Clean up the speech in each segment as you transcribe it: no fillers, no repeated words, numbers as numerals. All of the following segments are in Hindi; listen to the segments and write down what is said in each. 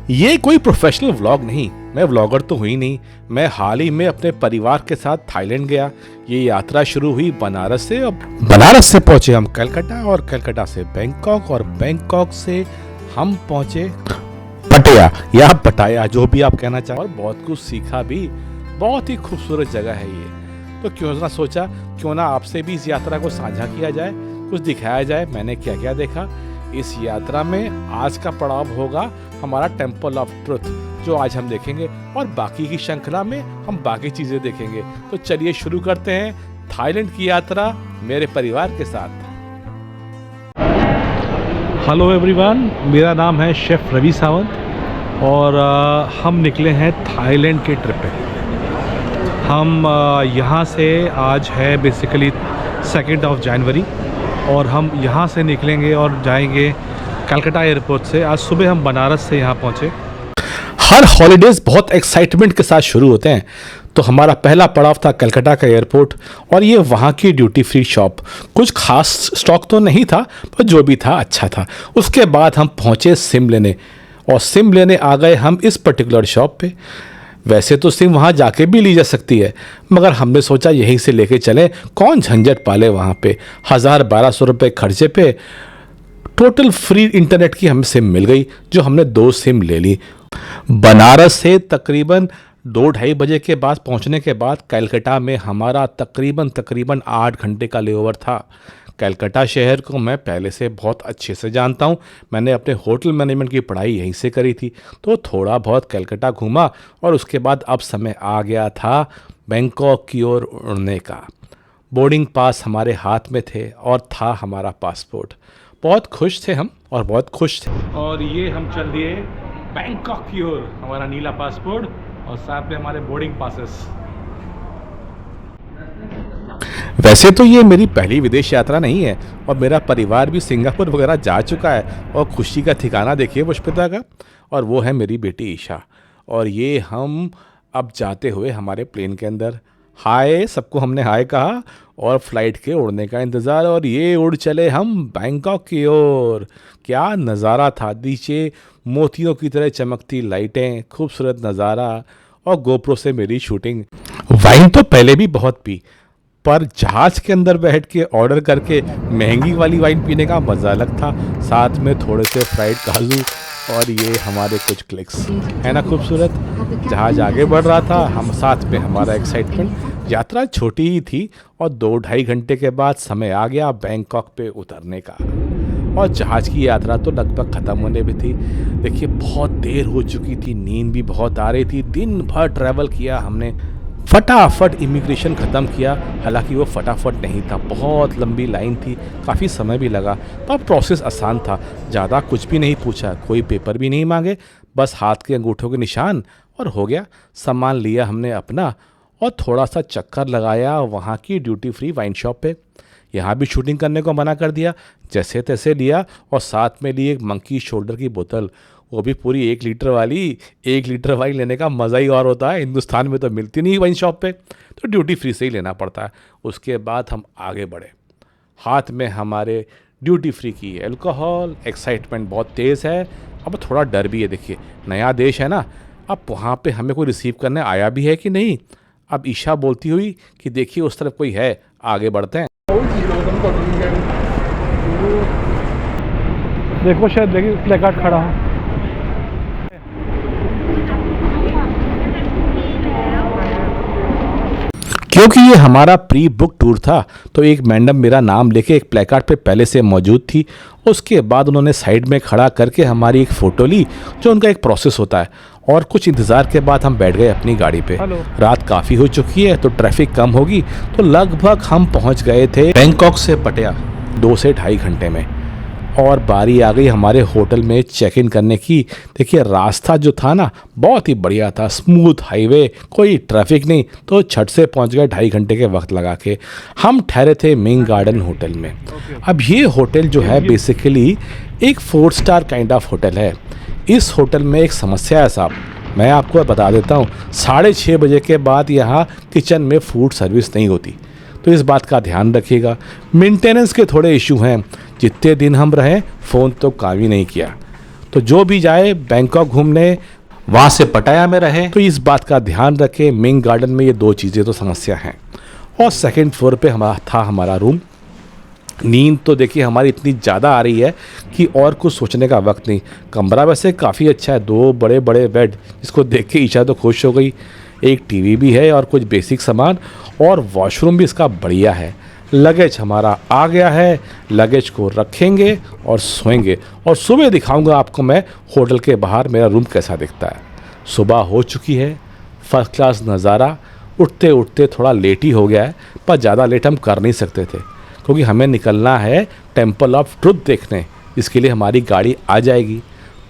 ये कोई प्रोफेशनल व्लॉग नहीं, मैं व्लॉगर तो हुई नहीं। मैं हाल ही में अपने परिवार के साथ थाईलैंड गया। ये यात्रा शुरू हुई बनारस से और बनारस से पहुंचे हम कलकत्ता और कलकत्ता से बैंकॉक और बैंकॉक से हम पहुंचे पटिया या पटाया, जो भी आप कहना चाहो। और बहुत कुछ सीखा भी। बहुत ही खूबसूरत जगह है ये। तो क्यों ना सोचा क्यों ना आपसे भी इस यात्रा को साझा किया जाए, कुछ दिखाया जाए मैंने क्या क्या देखा इस यात्रा में। आज का पड़ाव होगा हमारा टेम्पल ऑफ ट्रुथ, जो आज हम देखेंगे, और बाकी की श्रृंखला में हम बाकी चीजें देखेंगे। तो चलिए शुरू करते हैं थाईलैंड की यात्रा मेरे परिवार के साथ। हेलो एवरीवन, मेरा नाम है शेफ रवि सावंत और हम निकले हैं थाईलैंड के ट्रिप पे। हम यहाँ से आज है बेसिकली 2 जनवरी और हम यहाँ से निकलेंगे और जाएंगे कलकत्ता एयरपोर्ट से। आज सुबह हम बनारस से यहाँ पहुँचे। हर हॉलीडेज बहुत एक्साइटमेंट के साथ शुरू होते हैं, तो हमारा पहला पड़ाव था कलकत्ता का एयरपोर्ट और ये वहाँ की ड्यूटी फ्री शॉप। कुछ खास स्टॉक तो नहीं था, पर जो भी था अच्छा था। उसके बाद हम पहुँचे सिम लेने और सिम लेने आ गए हम इस पर्टिकुलर शॉप पे। वैसे तो सिम वहाँ जाके भी ली जा सकती है, मगर हमने सोचा यहीं से लेके चलें, कौन झंझट पाले वहाँ पे। 1000-1200 रुपये खर्चे पे टोटल फ्री इंटरनेट की हमें सिम मिल गई, जो हमने 2 सिम ले ली। बनारस से तकरीबन 2-2:30 बजे के बाद पहुँचने के बाद कलकत्ता में हमारा तकरीबन 8 घंटे का लेओवर था। कलकत्ता शहर को मैं पहले से बहुत अच्छे से जानता हूँ। मैंने अपने होटल मैनेजमेंट की पढ़ाई यहीं से करी थी, तो थोड़ा बहुत कलकत्ता घूमा और उसके बाद अब समय आ गया था बैंकॉक की ओर उड़ने का। बोर्डिंग पास हमारे हाथ में थे और था हमारा पासपोर्ट। बहुत खुश थे हम और बहुत खुश थे। और ये हम चल दिए बैंकॉक की ओर, हमारा नीला पासपोर्ट और साथ में हमारे बोर्डिंग पासेस। वैसे तो ये मेरी पहली विदेश यात्रा नहीं है और मेरा परिवार भी सिंगापुर वगैरह जा चुका है। और खुशी का ठिकाना देखिए पुष्पिता का, और वो है मेरी बेटी ईशा। और ये हम अब जाते हुए हमारे प्लेन के अंदर हाय, सबको हमने हाय कहा और फ्लाइट के उड़ने का इंतज़ार। और ये उड़ चले हम बैंकॉक की ओर। क्या नज़ारा था, नीचे मोतियों की तरह चमकती लाइटें, खूबसूरत नज़ारा और गोप्रो से मेरी शूटिंग। वाइन तो पहले भी बहुत पी, पर जहाज के अंदर बैठ के ऑर्डर करके महंगी वाली वाइन पीने का मज़ा अलग था। साथ में थोड़े से फ्राइड काजू और ये हमारे कुछ क्लिक्स, है ना खूबसूरत। जहाज आगे बढ़ रहा था, हम साथ में हमारा एक्साइटमेंट। यात्रा छोटी ही थी और 2-2.5 घंटे के बाद समय आ गया बैंकॉक पे उतरने का। और जहाज़ की यात्रा तो लगभग ख़त्म होने भी थी। देखिए बहुत देर हो चुकी थी, नींद भी बहुत आ रही थी। दिन भर ट्रैवल किया हमने, फटाफट इमिग्रेशन ख़त्म किया। हालांकि वो फटाफट नहीं था, बहुत लंबी लाइन थी, काफ़ी समय भी लगा, पर प्रोसेस आसान था। ज़्यादा कुछ भी नहीं पूछा, कोई पेपर भी नहीं मांगे, बस हाथ के अंगूठों के निशान और हो गया। सामान लिया हमने अपना और थोड़ा सा चक्कर लगाया वहाँ की ड्यूटी फ्री वाइन शॉप पे। यहाँ भी शूटिंग करने को मना कर दिया, जैसे तैसे लिया। और साथ में ली एक मंकी शोल्डर की बोतल, वो भी पूरी 1 लीटर वाली। 1 लीटर वाइन लेने का मज़ा ही और होता है। हिंदुस्तान में तो मिलती नहीं वाइन शॉप पे, तो ड्यूटी फ्री से ही लेना पड़ता है। उसके बाद हम आगे बढ़े, हाथ में हमारे ड्यूटी फ्री की अल्कोहल। एक्साइटमेंट बहुत तेज़ है, अब थोड़ा डर भी है। देखिए नया देश है ना, अब वहाँ पे हमें कोई रिसीव करने आया भी है कि नहीं। अब ईशा बोलती हुई कि देखिए उस तरफ कोई है, आगे बढ़ते हैं। देखो शायद देखिए प्लेकार्ड खड़ा है। क्योंकि ये हमारा प्री बुक टूर था, तो एक मैडम मेरा नाम लेके एक प्लेकार्ड पे पहले से मौजूद थी। उसके बाद उन्होंने साइड में खड़ा करके हमारी एक फ़ोटो ली, जो उनका एक प्रोसेस होता है। और कुछ इंतज़ार के बाद हम बैठ गए अपनी गाड़ी पे। रात काफ़ी हो चुकी है, तो ट्रैफिक कम होगी, तो लगभग हम पहुंच गए थे बैंकॉक से पटिया 2 से 2.5 घंटे में। और बारी आ गई हमारे होटल में चेक इन करने की। देखिए रास्ता जो था ना, बहुत ही बढ़िया था, स्मूथ हाईवे, कोई ट्रैफिक नहीं, तो छट से पहुंच गए 2.5 घंटे के वक्त लगा के। हम ठहरे थे मेन गार्डन होटल में। अब ये होटल जो है बेसिकली एक 4 स्टार काइंड ऑफ होटल है। इस होटल में एक समस्या है साहब, मैं आपको बता देता हूँ। 6:30 बजे के बाद यहाँ किचन में फूड सर्विस नहीं होती, तो इस बात का ध्यान रखिएगा। मेंटेनेंस के थोड़े इशू हैं। जितने दिन हम रहे फ़ोन तो काम ही नहीं किया, तो जो भी जाए बैंकॉक घूमने, वहाँ से पटाया में रहे, तो इस बात का ध्यान रखें मिंग गार्डन में ये 2 चीज़ें तो समस्या हैं। और सेकंड फ्लोर पे हमारा रूम। नींद तो देखिए हमारी इतनी ज़्यादा आ रही है कि और कुछ सोचने का वक्त नहीं। कमरा वैसे काफ़ी अच्छा है, 2 बड़े बड़े बेड, जिसको देख के ईशा तो खुश हो गई। एक टीवी भी है और कुछ बेसिक सामान, और वॉशरूम भी इसका बढ़िया है। लगेज हमारा आ गया है, लगेज को रखेंगे और सोएंगे, और सुबह दिखाऊंगा आपको मैं होटल के बाहर मेरा रूम कैसा दिखता है। सुबह हो चुकी है, फर्स्ट क्लास नज़ारा। उठते उठते थोड़ा लेट ही हो गया है, पर ज़्यादा लेट हम कर नहीं सकते थे क्योंकि हमें निकलना है टेम्पल ऑफ ट्रुथ देखने, जिसके लिए हमारी गाड़ी आ जाएगी।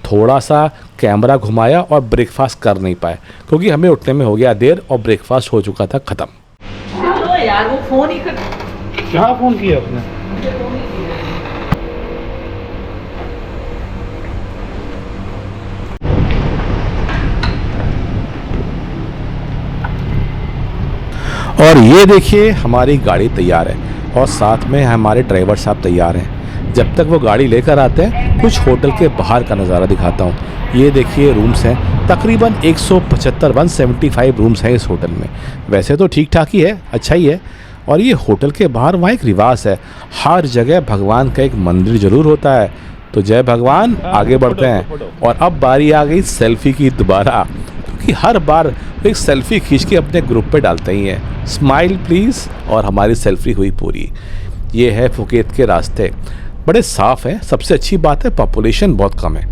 थोड़ा सा कैमरा घुमाया और ब्रेकफास्ट कर नहीं पाए क्योंकि हमें उठने में हो गया देर और ब्रेकफास्ट हो चुका था ख़त्म। चलो यार, वो फोन ही कर। क्या फ़ोन किया आपने? और ये देखिए हमारी गाड़ी तैयार है और साथ में हमारे ड्राइवर साहब तैयार हैं। जब तक वो गाड़ी लेकर आते हैं कुछ होटल के बाहर का नज़ारा दिखाता हूँ। ये देखिए रूम्स हैं, तकरीबन 175 रूम्स हैं इस होटल में। वैसे तो ठीक ठाक ही है, अच्छा ही है। और ये होटल के बाहर वहाँ एक रिवाज है, हर जगह भगवान का एक मंदिर ज़रूर होता है। तो जय भगवान, आगे बढ़ते हैं। और अब बारी आ गई सेल्फी की दोबारा, क्योंकि हर बार एक सेल्फी खींच के अपने ग्रुप पे डालते ही हैं। स्माइल प्लीज़, और हमारी सेल्फी हुई पूरी। ये है फुकेत के रास्ते, बड़े साफ़ हैं। सबसे अच्छी बात है पॉपुलेशन बहुत कम है।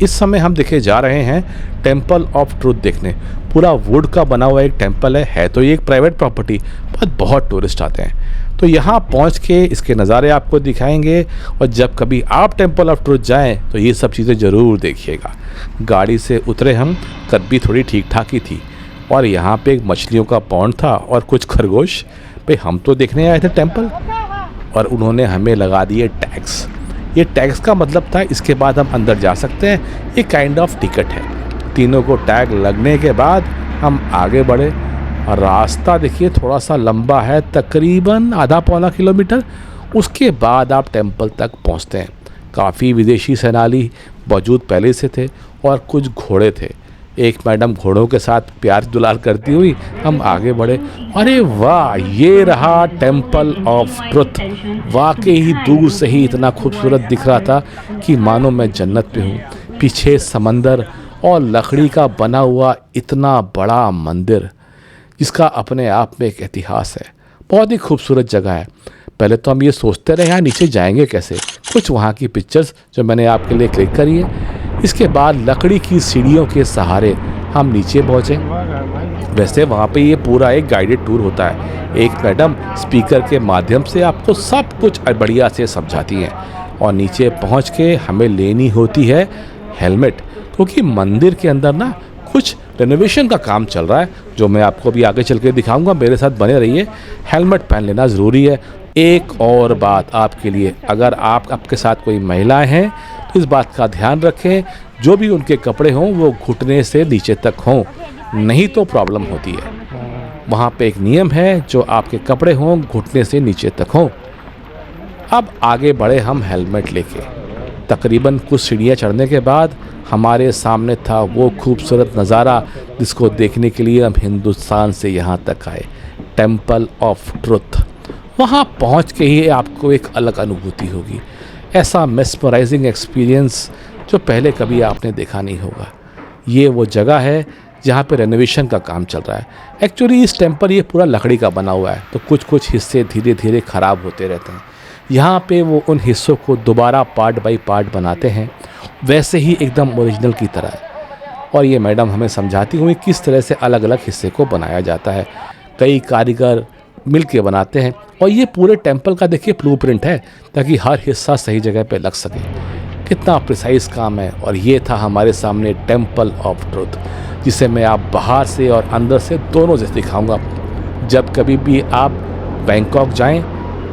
इस समय हम देखे जा रहे हैं टेम्पल ऑफ ट्रुथ देखने। पूरा वुड का बना हुआ एक टेम्पल है तो ये एक प्राइवेट प्रॉपर्टी, पर बहुत टूरिस्ट आते हैं। तो यहाँ पहुँच के इसके नज़ारे आपको दिखाएंगे, और जब कभी आप टेम्पल ऑफ ट्रुथ जाएँ तो ये सब चीज़ें ज़रूर देखिएगा। गाड़ी से उतरे हम, कद थोड़ी ठीक ठाक ही थी, और यहाँ पे एक मछलियों का पॉन्ड था और कुछ खरगोश। पे हम तो देखने आए थे टेम्पल, और उन्होंने हमें लगा दिए टैक्स। ये टैक्स का मतलब था इसके बाद हम अंदर जा सकते हैं, ये काइंड ऑफ टिकट है। तीनों को टैग लगने के बाद हम आगे बढ़े, और रास्ता देखिए थोड़ा सा लंबा है, तकरीबन आधा पौना किलोमीटर। उसके बाद आप टेम्पल तक पहुंचते हैं। काफ़ी विदेशी सैलानी मौजूद पहले से थे, और कुछ घोड़े थे। एक मैडम घोड़ों के साथ प्यार दुलार करती हुई हम आगे बढ़े। अरे वाह, ये रहा टेम्पल ऑफ ट्रुथ। वाकई ही दूर से ही इतना खूबसूरत दिख रहा था कि मानो मैं जन्नत पे हूँ। पीछे समंदर और लकड़ी का बना हुआ इतना बड़ा मंदिर, जिसका अपने आप में एक इतिहास है। बहुत ही खूबसूरत जगह है। पहले तो हम ये सोचते रहे यहाँ नीचे जाएंगे कैसे। कुछ वहाँ की पिक्चर्स जो मैंने आपके लिए क्लिक करी है। इसके बाद लकड़ी की सीढ़ियों के सहारे हम नीचे पहुँचे। वैसे वहाँ पे ये पूरा एक गाइडेड टूर होता है। एक मैडम स्पीकर के माध्यम से आपको सब कुछ बढ़िया से समझाती हैं, और नीचे पहुँच के हमें लेनी होती है हेलमेट, क्योंकि मंदिर के अंदर ना कुछ रेनोवेशन का काम चल रहा है, जो मैं आपको भी आगे चल के दिखाऊंगा। मेरे साथ बने रहिए। हेलमेट पहन लेना ज़रूरी है। एक और बात आपके लिए, अगर आपके साथ कोई महिलाएं हैं तो इस बात का ध्यान रखें, जो भी उनके कपड़े हों वो घुटने से नीचे तक हों, नहीं तो प्रॉब्लम होती है। वहाँ पे एक नियम है, जो आपके कपड़े हों घुटने से नीचे तक हों। अब आगे बढ़े हम हेलमेट लेके। तकरीबन कुछ सीढ़ियाँ चढ़ने के बाद हमारे सामने था वो खूबसूरत नज़ारा, जिसको देखने के लिए हम हिंदुस्तान से यहाँ तक आए, टेम्पल ऑफ ट्रुथ। वहाँ पहुँच के ही आपको एक अलग अनुभूति होगी, ऐसा मेस्मराइजिंग एक्सपीरियंस जो पहले कभी आपने देखा नहीं होगा। ये वो जगह है जहाँ पे रेनोवेशन का काम चल रहा है। एक्चुअली इस टेम्पल ये पूरा लकड़ी का बना हुआ है, तो कुछ कुछ हिस्से धीरे धीरे ख़राब होते रहते हैं। यहाँ पे वो उन हिस्सों को दोबारा पार्ट बाय पार्ट बनाते हैं, वैसे ही एकदम ओरिजिनल की तरह। और ये मैडम हमें समझाती हुई किस तरह से अलग अलग हिस्से को बनाया जाता है। कई कारीगर मिल के बनाते हैं, और ये पूरे टेम्पल का देखिए ब्लूप्रिंट है, ताकि हर हिस्सा सही जगह पे लग सके। कितना प्रिसाइज काम है। और ये था हमारे सामने टेम्पल ऑफ ट्रुथ, जिसे मैं आप बाहर से और अंदर से दोनों से दिखाऊंगा। जब कभी भी आप बैंकॉक जाएं,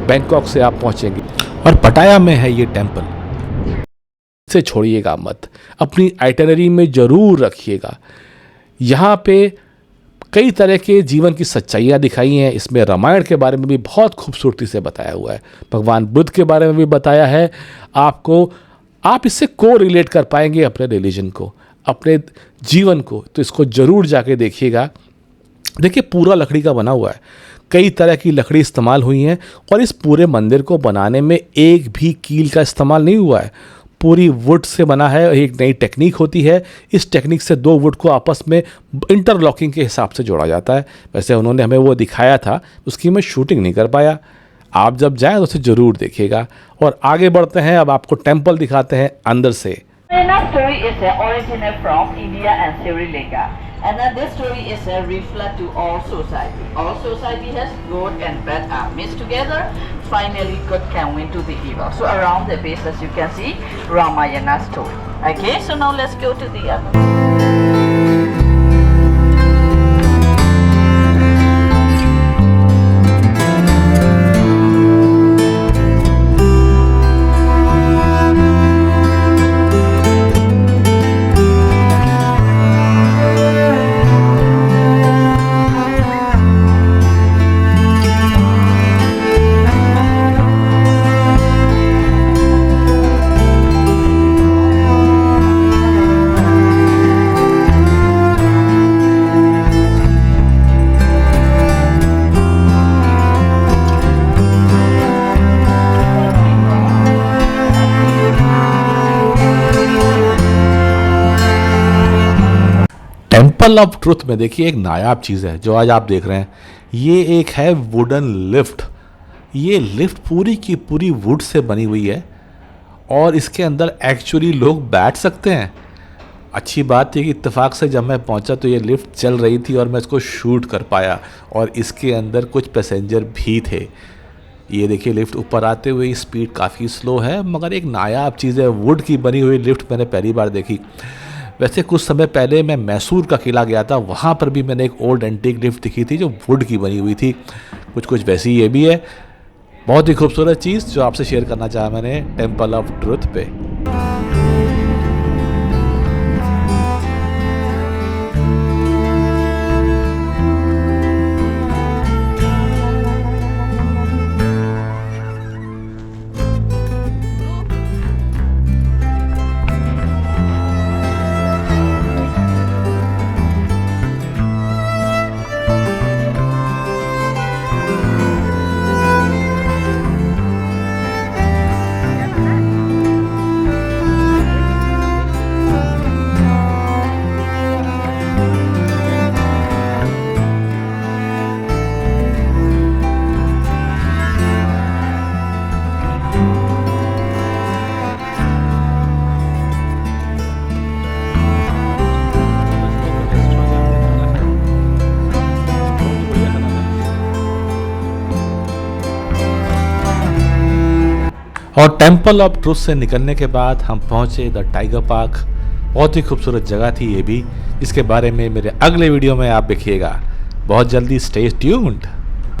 बैंकॉक से आप पहुंचेंगे, और पटाया में है ये टेम्पल, से छोड़िएगा मत, अपनी आइटिनरी में ज़रूर रखिएगा। यहाँ पे कई तरह के जीवन की सच्चाइयाँ दिखाई हैं। इसमें रामायण के बारे में भी बहुत खूबसूरती से बताया हुआ है, भगवान बुद्ध के बारे में भी बताया है। आपको आप इससे को रिलेट कर पाएंगे अपने रिलीजन को, अपने जीवन को। तो इसको ज़रूर जाके देखिएगा। देखिए पूरा लकड़ी का बना हुआ है, कई तरह की लकड़ी इस्तेमाल हुई हैं और इस पूरे मंदिर को बनाने में एक भी कील का इस्तेमाल नहीं हुआ है। पूरी वुड से बना है। एक नई टेक्निक होती है, इस टेक्निक से दो वुड को आपस में इंटरलॉकिंग के हिसाब से जोड़ा जाता है। वैसे उन्होंने हमें वो दिखाया था, उसकी मैं शूटिंग नहीं कर पाया। आप जब जाएं तो उसे ज़रूर देखिएगा। और आगे बढ़ते हैं, अब आपको टेम्पल दिखाते हैं अंदर से। Ramayana story is originated from India and Sri Lanka, and this story is a reflect to all society. All society has good and bad are mixed together. Finally, good can win to the evil. So around the base, as you can see, Ramayana story. Okay, so now let's go to the other. Temple of truth में देखिए एक नायाब चीज़ है जो आज आप देख रहे हैं। ये एक है वुडन लिफ्ट। ये लिफ्ट पूरी की पूरी वुड से बनी हुई है और इसके अंदर एक्चुअली लोग बैठ सकते हैं। अच्छी बात थी कि इत्तेफाक से जब मैं पहुंचा तो ये लिफ्ट चल रही थी और मैं इसको शूट कर पाया और इसके अंदर कुछ पैसेंजर भी थे। ये देखिए लिफ्ट ऊपर आते हुए स्पीड काफ़ी स्लो है, मगर एक नायाब चीज़ है। वुड की बनी हुई लिफ्ट मैंने पहली बार देखी। वैसे कुछ समय पहले मैं मैसूर का किला गया था, वहाँ पर भी मैंने एक ओल्ड एंटीक लिफ्ट दिखी थी जो वुड की बनी हुई थी। कुछ वैसी ये भी है। बहुत ही खूबसूरत चीज़ जो आपसे शेयर करना चाहा मैंने टेम्पल ऑफ ट्रुथ पे। और टेम्पल ऑफ ट्रुथ से निकलने के बाद हम पहुंचे द टाइगर पार्क। बहुत ही खूबसूरत जगह थी ये भी। इसके बारे में मेरे अगले वीडियो में आप देखिएगा। बहुत जल्दी। Stay tuned.